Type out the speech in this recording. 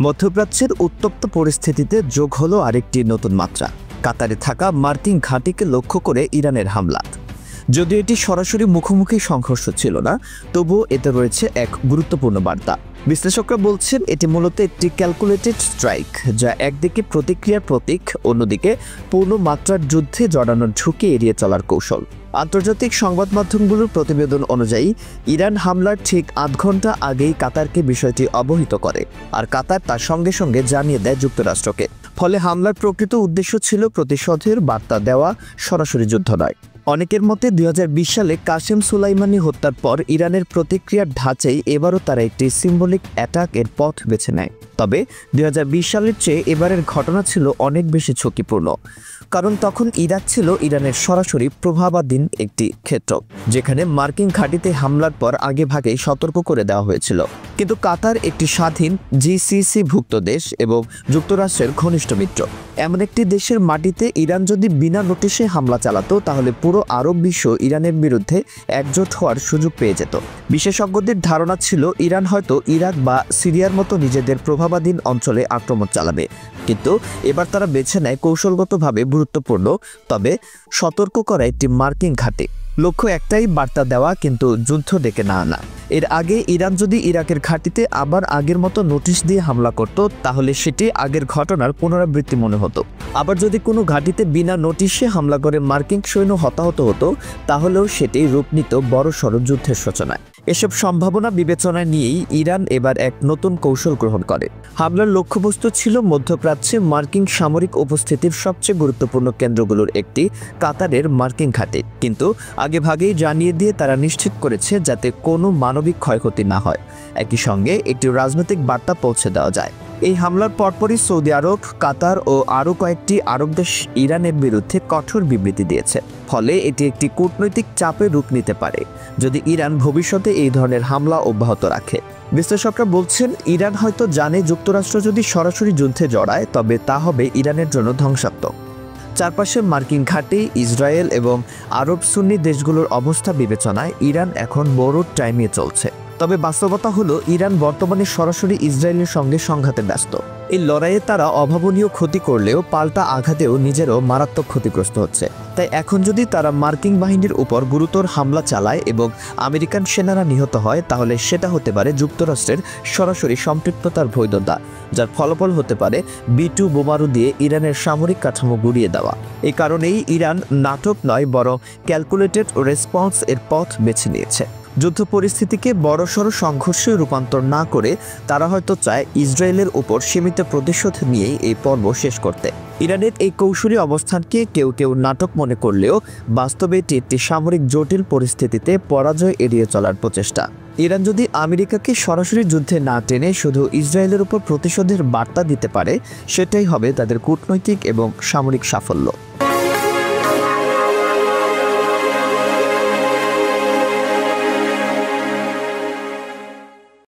মধ্যপ্রাচ্যের উত্তপ্ত পরিস্থিতিতে যোগ হলো আরেকটি নতুন মাত্রা। কাতারে থাকা মার্কিন ঘাঁটিকে লক্ষ্য করে ইরানের হামলা। যদিও এটি সরাসরি মুখোমুখি সংঘর্ষ ছিল না, তবুও এতে রয়েছে এক গুরুত্বপূর্ণ বার্তা। বিশ্লেষকরা বলছেন এটি মূলত একটি ক্যালকুলেটেড স্ট্রাইক, যা একদিকে প্রতিক্রিয়ার প্রতীক, অন্যদিকে পূর্ণ মাত্রার যুদ্ধে জড়ানোর ঝুঁকি এড়িয়ে চলার কৌশল। আন্তর্জাতিক সংবাদ মাধ্যমগুলোর প্রতিবেদন অনুযায়ী ইরান হামলার ঠিক আধ ঘন্টা আগেই কাতারকে বিষয়টি অবহিত করে, আর কাতার তার সঙ্গে সঙ্গে জানিয়ে দেয় যুক্তরাষ্ট্রকে। ফলে হামলার প্রকৃত উদ্দেশ্য ছিল প্রতিশোধের বার্তা দেওয়া, সরাসরি যুদ্ধ নয়। অনেকের মতে ২০২০ সালে কাসেম সুলাইমানি হত্যার পর ইরানের প্রতিক্রিয়ার ধাঁচেই এবারও তারা একটি সিম্বলিক অ্যাটাক এর পথ বেছে নেয়। তবে ২০২০ সালের চেয়ে এবারের ঘটনা ছিল অনেক বেশি ঝুঁকিপূর্ণ, কারণ তখন ইরাক ছিল ইরানের সরাসরি প্রভাবাধীন একটি ক্ষেত্র, যেখানে মার্কিন ঘাঁটিতে হামলার পর আগেভাগেই সতর্ক করে দেওয়া হয়েছিল। কিন্তু কাতার একটি স্বাধীন জিসিসি-ভুক্ত দেশ এবং যুক্তরাষ্ট্রের ঘনিষ্ঠ মিত্র। এমন একটি দেশের মাটিতে ইরান যদি বিনা নোটিশে হামলা চালাতো, তাহলে পুরো আরব বিশ্ব ইরানের বিরুদ্ধে একজোট হওয়ার সুযোগ পেয়ে যেত। বিশেষজ্ঞদের ধারণা ছিল ইরান হয়তো ইরাক বা সিরিয়ার মতো নিজেদের প্রভাবাধীন অঞ্চলে আক্রমণ চালাবে, কিন্তু এবার তারা বেছে নেয় কৌশলগতভাবে গুরুত্বপূর্ণ তবে সতর্ক করা একটি মার্কিন ঘাঁটি। লক্ষ্য একটাই, বার্তা দেওয়া, কিন্তু যুদ্ধ ডেকে না আনা। এর আগে ইরান যদি ইরাকের ঘাঁটিতে আবার আগের মতো নোটিশ দিয়ে হামলা করত, তাহলে সেটি আগের ঘটনার পুনরাবৃত্তি মনে হতো। আবার যদি কোনো ঘাঁটিতে বিনা নোটিশে হামলা করে মার্কিন সৈন্য হতাহত হতো, তাহলেও সেটি রূপ নিত বড়সড় যুদ্ধের সূচনায়। এসব সম্ভাবনা বিবেচনায় নিয়েই ইরান এবার এক নতুন কৌশল গ্রহণ করে। হামলার লক্ষ্যবস্তু ছিল মধ্যপ্রাচ্যে মার্কিন সামরিক উপস্থিতির সবচেয়ে গুরুত্বপূর্ণ কেন্দ্রগুলোর একটি, কাতারের মার্কিন ঘাঁটি। কিন্তু আগেভাগেই জানিয়ে দিয়ে তারা নিশ্চিত করেছে যাতে কোনো মানবিক ক্ষয়ক্ষতি না হয়। একই সঙ্গে একটি রাজনৈতিক বার্তা পৌঁছে দেওয়া যায়। এই হামলার পরপরই সৌদি আরব, কাতার ও আরও কয়েকটি আরব দেশ ইরানের বিরুদ্ধে কঠোর বিবৃতি দিয়েছে। ফলে এটি একটি কূটনৈতিক চাপে রূপ নিতে পারে যদি ইরান ভবিষ্যতে এই ধরনের হামলা অব্যাহত রাখে। বিশ্লেষকরা বলছেন ইরান হয়তো জানে যুক্তরাষ্ট্র যদি সরাসরি যুদ্ধে জড়ায়, তবে তা হবে ইরানের জন্য ধ্বংসাত্মক। চারপাশে মার্কিন ঘাঁটি, ইসরায়েল এবং আরব সুন্নি দেশগুলোর অবস্থা বিবেচনায় ইরান এখন বড় টাইমে চলছে। তবে বাস্তবতা হলো ইরান বর্তমানে সরাসরি ইসরায়েলের সঙ্গে সংঘাতে ব্যস্ত। এই লড়াইয়ে তারা অভাবনীয় ক্ষতি করলেও পাল্টা আঘাতেও নিজেরও মারাত্মক ক্ষতিগ্রস্ত হচ্ছে। তাই এখন যদি তারা মার্কিন বাহিনীর উপর গুরুতর হামলা চালায় এবং আমেরিকান সেনারা নিহত হয়, তাহলে সেটা হতে পারে যুক্তরাষ্ট্রের সরাসরি সম্পৃক্ততার বৈধতা, যার ফলাফল হতে পারে B-2 বোমারু দিয়ে ইরানের সামরিক কাঠামো গুঁড়িয়ে দেওয়া। এই কারণেই ইরান নাটক নয়, বরং ক্যালকুলেটেড রেসপন্স এর পথ বেছে নিয়েছে। যুদ্ধ পরিস্থিতিকে বড়সড় সংঘর্ষে রূপান্তর না করে তারা হয়তো চায় ইসরায়েলের উপর সীমিত প্রতিশোধ নিয়েই এই পর্ব শেষ করতে। ইরানের এই কৌশলী অবস্থানকে কেউ কেউ নাটক মনে করলেও বাস্তবে এটি একটি সামরিক জটিল পরিস্থিতিতে পরাজয় এড়িয়ে চলার প্রচেষ্টা। ইরান যদি আমেরিকাকে সরাসরি যুদ্ধে না টেনে শুধু ইসরায়েলের উপর প্রতিশোধের বার্তা দিতে পারে, সেটাই হবে তাদের কূটনৈতিক এবং সামরিক সাফল্য।